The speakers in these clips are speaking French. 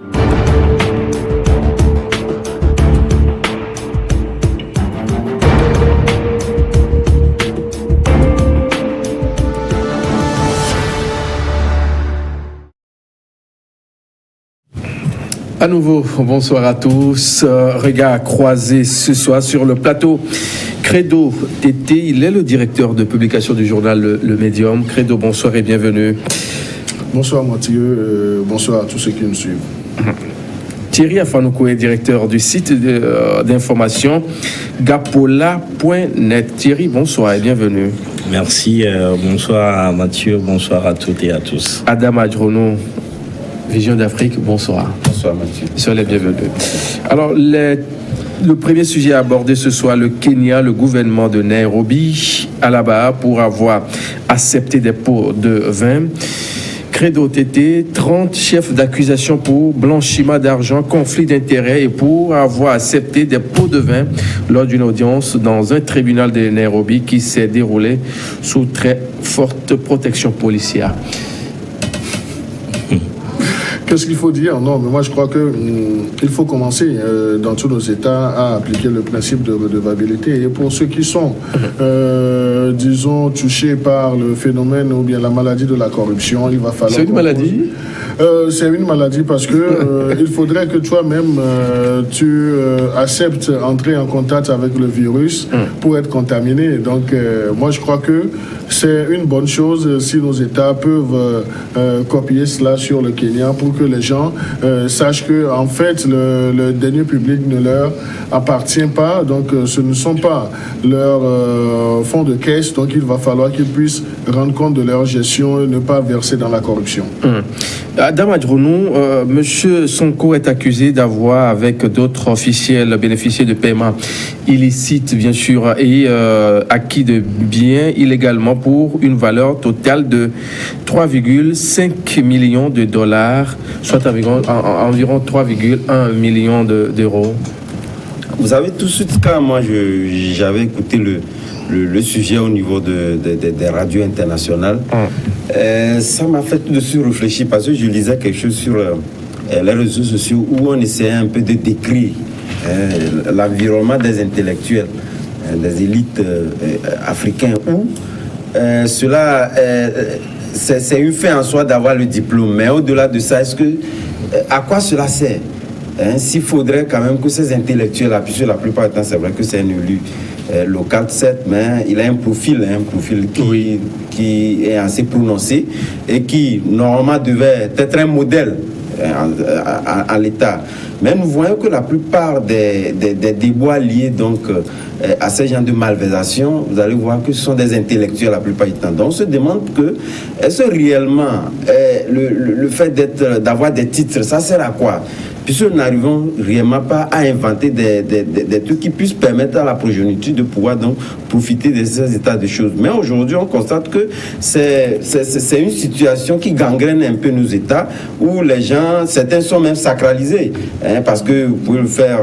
À nouveau, bonsoir à tous. Regard croisé ce soir sur le plateau. Credo Tété, il est le directeur de publication du journal Le Médium. Credo, bonsoir et bienvenue. Bonsoir Mathieu, bonsoir à tous ceux qui nous suivent. Thierry Afanoukoé, directeur du site d'information gapola.net. Thierry, bonsoir et bienvenue. Merci, bonsoir à Mathieu, bonsoir à toutes et à tous. Adam Adjono, Vision d'Afrique, bonsoir. Bonsoir Mathieu. Soyez les bienvenus. Alors, le premier sujet abordé ce soir, le Kenya, le gouvernement de Nairobi, à la barre pour avoir accepté des pots de vin. Credo Tété, 30 chefs d'accusation pour blanchiment d'argent, conflit d'intérêts et pour avoir accepté des pots de vin lors d'une audience dans un tribunal de Nairobi qui s'est déroulé sous très forte protection policière. Qu'est-ce qu'il faut dire? Non, mais moi je crois qu'il faut commencer dans tous nos États à appliquer le principe de redevabilité. Et pour ceux qui sont, disons, touchés par le phénomène ou bien la maladie de la corruption, il va falloir... C'est une maladie? C'est une maladie parce que il faudrait que toi-même tu acceptes entrer en contact avec le virus pour être contaminé. Donc moi je crois que c'est une bonne chose si nos États peuvent copier cela sur le Kenya pour que les gens sachent que en fait le denier public ne leur appartient pas, donc ce ne sont pas leurs fonds de caisse, donc il va falloir qu'ils puissent rendre compte de leur gestion et ne pas verser dans la corruption. Adam Adjonou, Monsieur Sonko est accusé d'avoir, avec d'autres officiels, bénéficié de paiements illicites, bien sûr, et acquis de biens illégalement pour une valeur totale de 3,5 millions de dollars, soit environ 3,1 millions d'euros. Vous savez, tout de suite, quand moi j'avais écouté le sujet au niveau des radios internationales, ça m'a fait tout de suite réfléchir parce que je lisais quelque chose sur les réseaux sociaux où on essayait un peu de décrire l'environnement des intellectuels, des élites africains où cela, c'est une fin en soi d'avoir le diplôme, mais au-delà de ça, à quoi cela sert? S'il faudrait quand même que ces intellectuels, puisque la plupart du temps c'est vrai que c'est un élu local, certes, mais il a un profil qui est assez prononcé et qui normalement devait être un modèle à l'État. Mais nous voyons que la plupart des déboires liés donc à ces gens de malversation, vous allez voir que ce sont des intellectuels la plupart du temps. Donc on se demande que est-ce réellement le fait d'avoir des titres, ça sert à quoi? Puisque nous n'arrivons réellement pas à inventer des trucs qui puissent permettre à la progéniture de pouvoir donc profiter de ces états de choses. Mais aujourd'hui, on constate que c'est une situation qui gangrène un peu nos états, où les gens, certains sont même sacralisés, parce que vous pouvez le faire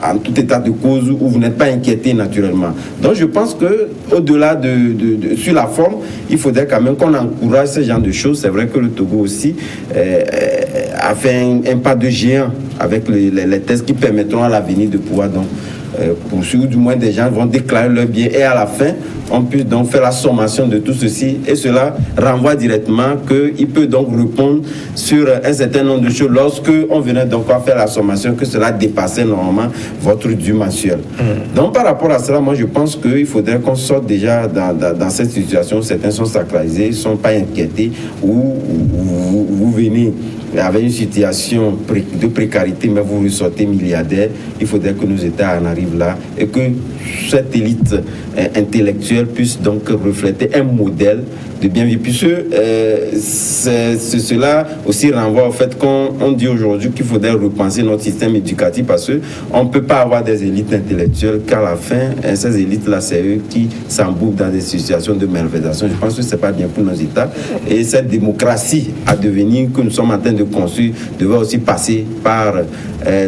en tout état de cause où vous n'êtes pas inquiété naturellement. Donc je pense que au-delà sur la forme, il faudrait quand même qu'on encourage ce genre de choses. C'est vrai que le Togo aussi a fait un pas de géant avec les tests qui permettront à l'avenir de pouvoir donc poursuivre, du moins des gens vont déclarer leurs biens et à la fin on peut donc faire la sommation de tout ceci et cela renvoie directement qu'il peut donc répondre sur un certain nombre de choses lorsque on venait donc à faire la sommation, que cela dépassait normalement votre dû mensuel. Donc par rapport à cela, moi je pense qu'il faudrait qu'on sorte déjà dans cette situation. Certains sont sacralisés, ne sont pas inquiétés, ou vous venez avec une situation de précarité, mais vous ressortez milliardaire. Il faudrait que nos États en arrivent là et que cette élite intellectuelle puisse donc refléter un modèle de bien vivre. Puisque cela aussi renvoie au fait qu'on dit aujourd'hui qu'il faudrait repenser notre système éducatif, parce qu'on ne peut pas avoir des élites intellectuelles qu'à la fin, ces élites-là, c'est eux qui s'embourbent dans des situations de malversation. Je pense que ce n'est pas bien pour nos États. Et cette démocratie à devenir que nous sommes en train de construire devrait aussi passer par,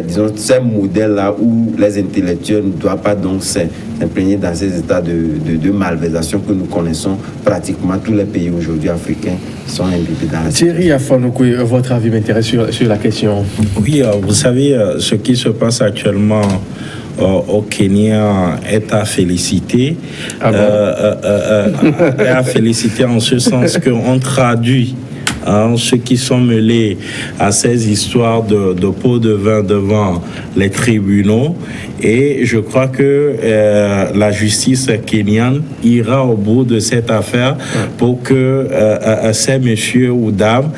disons, ces modèles-là où les intellectuels ne doivent pas donc s'imprégner dans ces états de malversation que nous connaissons pratiquement tous les pays aujourd'hui africains qui sont imbibés dans la Thierry Afanoukoui, votre avis m'intéresse sur la question. Oui, vous savez, ce qui se passe actuellement au Kenya est à féliciter. Ah bon? Est à féliciter en ce sens qu'on traduit ceux qui sont mêlés à ces histoires de pots de vin devant les tribunaux. Et je crois que la justice kenyane ira au bout de cette affaire pour que ces messieurs ou dames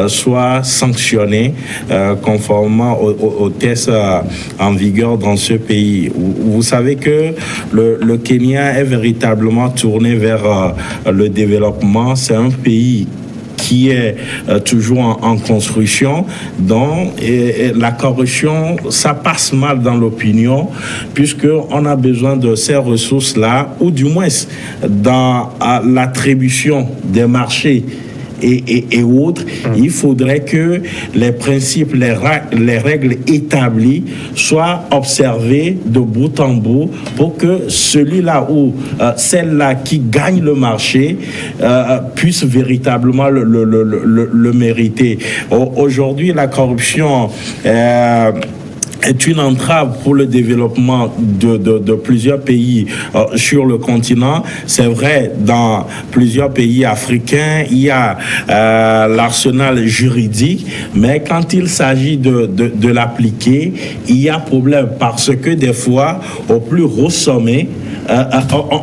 soient sanctionnés conformément aux tests en vigueur dans ce pays. Vous savez que le Kenya est véritablement tourné vers le développement. C'est un pays qui est toujours en construction, dont la corruption, ça passe mal dans l'opinion, puisqu'on a besoin de ces ressources-là, ou du moins dans l'attribution des marchés et autres, il faudrait que les principes, les règles établies soient observées de bout en bout pour que celui-là ou celle-là qui gagne le marché puisse véritablement le mériter. Aujourd'hui, la corruption est une entrave pour le développement de plusieurs pays sur le continent. C'est vrai, dans plusieurs pays africains, il y a l'arsenal juridique, mais quand il s'agit de l'appliquer, il y a problème parce que des fois, au plus haut sommet,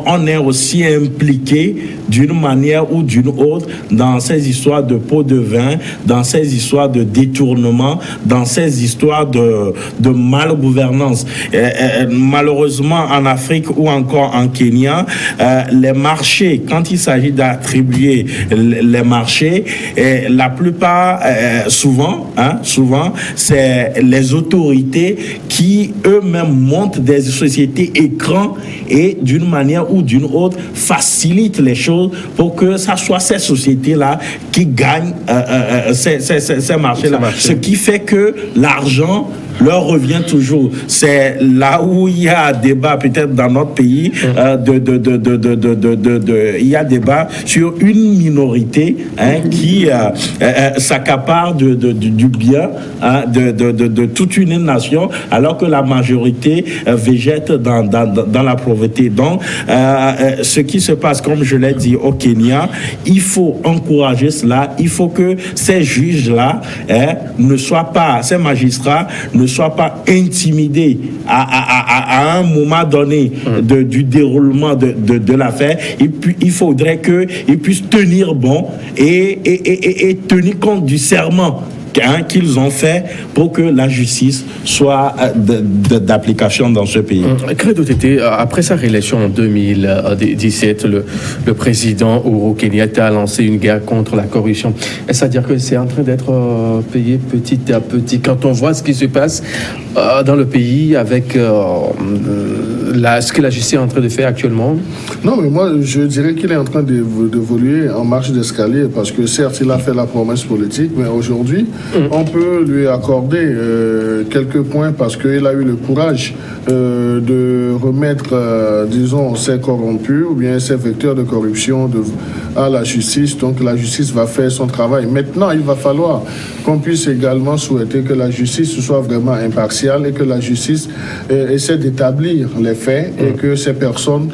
on est aussi impliqué d'une manière ou d'une autre dans ces histoires de pots de vin, dans ces histoires de détournement, dans ces histoires de malgouvernance. Malheureusement, en Afrique ou encore en Kenya, les marchés, quand il s'agit d'attribuer les marchés, la plupart, souvent, c'est les autorités qui eux-mêmes montent des sociétés écrans et d'une manière ou d'une autre facilitent les choses pour que ça soit ces sociétés-là qui gagnent ces marchés-là. Ce qui fait que l'argent leur revient toujours. C'est là où il y a débat, peut-être dans notre pays, il y a débat sur une minorité qui s'accapare du bien de toute une nation, alors que la majorité végète dans la pauvreté. Donc, ce qui se passe, comme je l'ai dit, au Kenya, il faut encourager cela. Il faut que ces juges-là ne soient pas, ces magistrats ne soient pas intimidés à un moment donné du déroulement de l'affaire. Il faudrait qu'ils puissent tenir bon et tenir compte du serment qu'ils ont fait pour que la justice soit d'application dans ce pays. Credo Tété, après sa réélection en 2017, le président Uhuru Kenyatta a lancé une guerre contre la corruption. Est-ce à dire que c'est en train d'être payé petit à petit? Quand on voit ce qui se passe dans le pays avec ce que la justice est en train de faire actuellement? Non, mais moi, je dirais qu'il est en train d'évoluer en marche d'escalier parce que certes, il a fait la promesse politique, mais aujourd'hui, on peut lui accorder quelques points parce qu'il a eu le courage de remettre, disons, ces corrompus ou bien ces vecteurs de corruption à la justice. Donc la justice va faire son travail. Maintenant, il va falloir qu'on puisse également souhaiter que la justice soit vraiment impartiale et que la justice essaie d'établir les faits et que ces personnes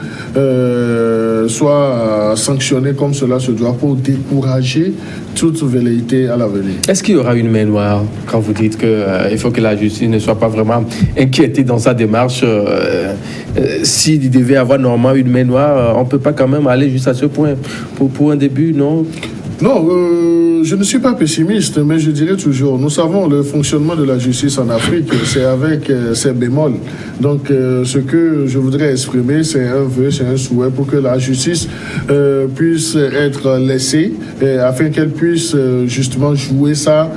soient sanctionnées comme cela se doit pour décourager toute velléité à l'avenir. Est-ce qu'il y aura une main noire quand vous dites qu'il faut que la justice ne soit pas vraiment inquiétée dans sa démarche? S'il devait avoir normalement une main noire, on ne peut pas quand même aller juste à ce point pour un début, non? Non, je ne suis pas pessimiste, mais je dirais toujours, nous savons le fonctionnement de la justice en Afrique, c'est avec ses bémols. Donc, ce que je voudrais exprimer, c'est un vœu, c'est un souhait pour que la justice puisse être laissée, afin qu'elle puisse justement jouer sa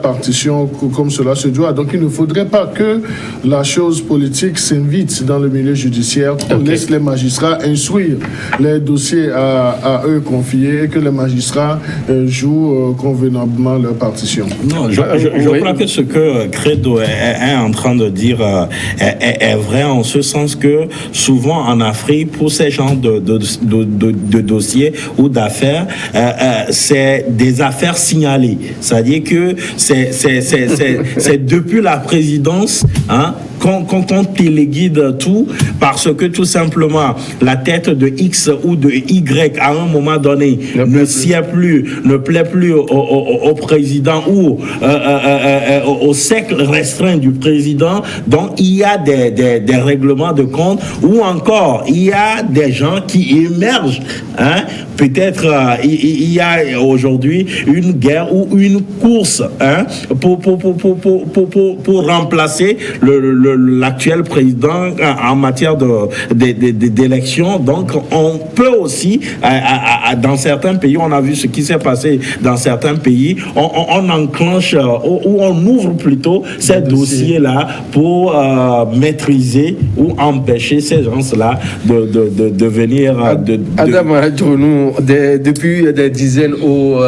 partition comme cela se doit. Donc, il ne faudrait pas que la chose politique s'invite dans le milieu judiciaire, qu'on laisse les magistrats instruire les dossiers à eux confiés et que les magistrats magistrats jouent convenablement leur partition. Non, je crois que ce que Credo est en train de dire est vrai en ce sens que souvent en Afrique, pour ces genres de dossiers ou d'affaires, c'est des affaires signalées. C'est-à-dire que c'est depuis la présidence qu'on téléguide tout, parce que tout simplement la tête de X ou de Y à un moment donné ne plaît plus au président ou au cercle restreint du président. Donc il y a des règlements de compte, ou encore il y a des gens qui émergent. Peut-être il y a aujourd'hui une guerre ou une course pour remplacer l'actuel président en matière d'élection. Donc on peut aussi, dans certains pays, on a vu ce qui s'est passé dans certains pays, on enclenche ou on ouvre plutôt ces dossiers-là pour maîtriser ou empêcher ces gens-là de venir... Adam, depuis des dizaines aux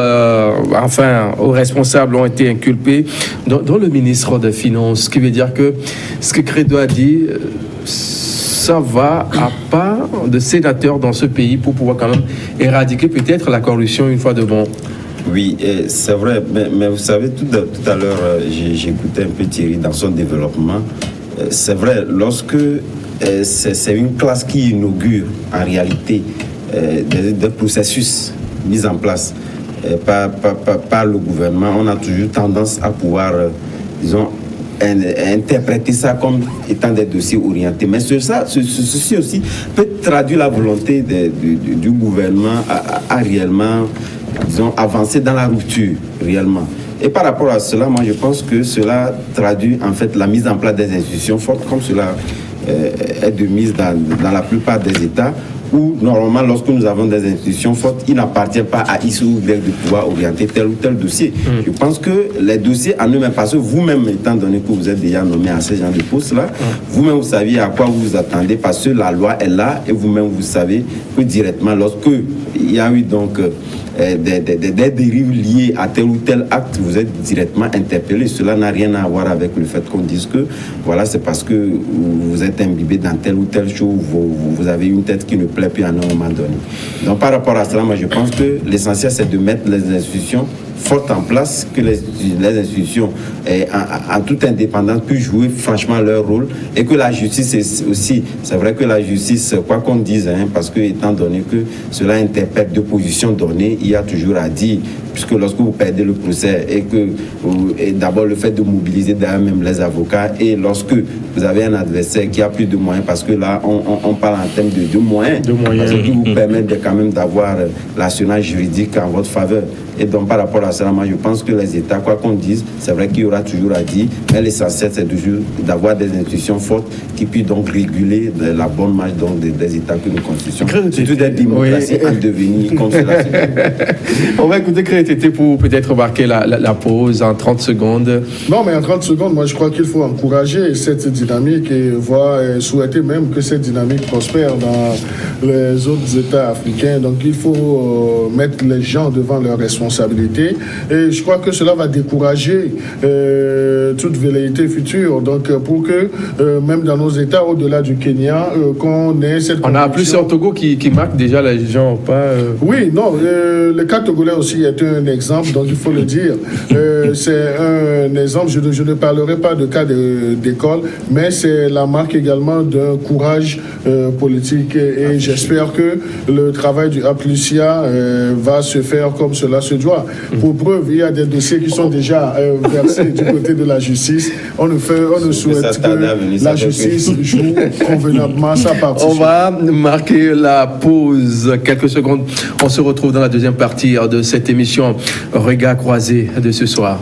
responsables ont été inculpés, dont le ministre des Finances, ce qui veut dire que ce que Credo a dit, ça va à pas de sénateurs dans ce pays pour pouvoir quand même éradiquer peut-être la corruption une fois de bon. Oui, c'est vrai, mais vous savez, tout à l'heure, j'écoutais un peu Thierry dans son développement. C'est vrai, lorsque c'est une classe qui inaugure en réalité des processus mis en place par le gouvernement, on a toujours tendance à pouvoir, disons, interpréter ça comme étant des dossiers orientés. Mais ceci aussi peut traduire la volonté du gouvernement à réellement, disons, avancer dans la rupture, réellement. Et par rapport à cela, moi je pense que cela traduit en fait la mise en place des institutions fortes, comme cela est de mise dans la plupart des États, où normalement lorsque nous avons des institutions fortes, il n'appartient pas à X ou Y de pouvoir orienter tel ou tel dossier. Je pense que les dossiers en eux-mêmes, parce que vous-même, étant donné que vous êtes déjà nommé à ce genre de poste-là, vous-même vous saviez à quoi vous vous attendez, parce que la loi est là, et vous-même vous savez que directement lorsque il y a eu donc des dérives liées à tel ou tel acte, vous êtes directement interpellé. Cela n'a rien à voir avec le fait qu'on dise que voilà, c'est parce que vous êtes imbibé dans telle ou telle chose, vous avez une tête qui ne plaît plus à un moment donné. Donc par rapport à cela, moi je pense que l'essentiel c'est de mettre les institutions fortes en place, que les institutions en toute indépendance puissent jouer franchement leur rôle, et que la justice aussi, c'est vrai que la justice, quoi qu'on dise, parce que étant donné que cela interpelle deux positions données, il y a toujours à dire, puisque lorsque vous perdez le procès et d'abord le fait de mobiliser derrière même les avocats, et lorsque vous avez un adversaire qui a plus de moyens, parce que là on parle en termes de moyens, parce que qui vous permet quand même d'avoir l'arsenal juridique en votre faveur. Et donc par rapport à cela, moi je pense que les États, quoi qu'on dise, c'est vrai qu'il y aura toujours à dire, mais l'essentiel c'est toujours d'avoir des institutions fortes qui puissent donc réguler la bonne marche donc des États que nous constituons. Surtout des démocraties en devenir comme cela. On va écouter Créativité pour peut-être marquer la pause en 30 secondes. Non, mais en 30 secondes, moi je crois qu'il faut encourager cette dynamique et souhaiter même que cette dynamique prospère dans les autres États africains. Donc il faut mettre les gens devant leurs responsabilités. Et je crois que cela va décourager toute velléité future. Donc pour que même dans nos États au-delà du Kenya, qu'on ait cette... On a plusieurs Togo qui marquent déjà les gens, pas... Oui, non, le cas togolais aussi est un exemple, donc il faut le dire. C'est un exemple, je ne parlerai pas de cas d'école, mais c'est la marque également d'un courage politique, et j'espère que le travail du APLUSIA va se faire comme cela se doit. Pour preuve, il y a des dossiers qui sont déjà versés du côté de la justice. On ne souhaite que la justice joue convenablement sa partition. On va marquer la pause quelques secondes. On se retrouve dans la deuxième partie de cette émission Regard croisé de ce soir.